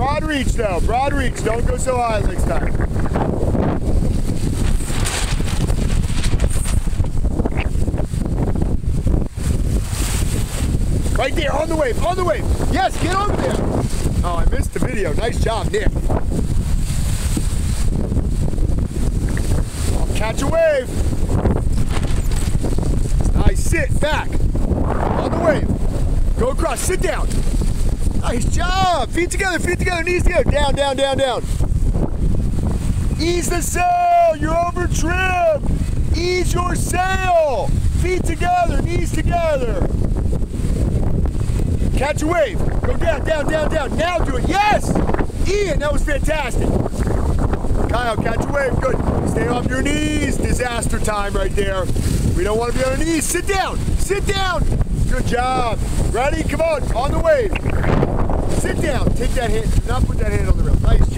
Broad reach though, broad reach. Don't go so high next time. Right there, on the wave, on the wave. Yes, get over there. Oh, I missed the video. Nice job, Nick. Catch a wave. Nice, sit back. On the wave. Go across, sit down. Nice job. Feet together, knees together. Down, down, down, down. Ease the sail. You're over trim. Ease your sail. Feet together, knees together. Catch a wave. Go down, down, down, down. Now do it. Yes! Ian, that was fantastic. Kyle, catch a wave. Good. Stay off your knees. Disaster time right there. We don't want to be on our knees. Sit down. Sit down. Good job. Ready? Come on the wave. Sit down. Take that hand. Do not put that hand on the rail. Nice job.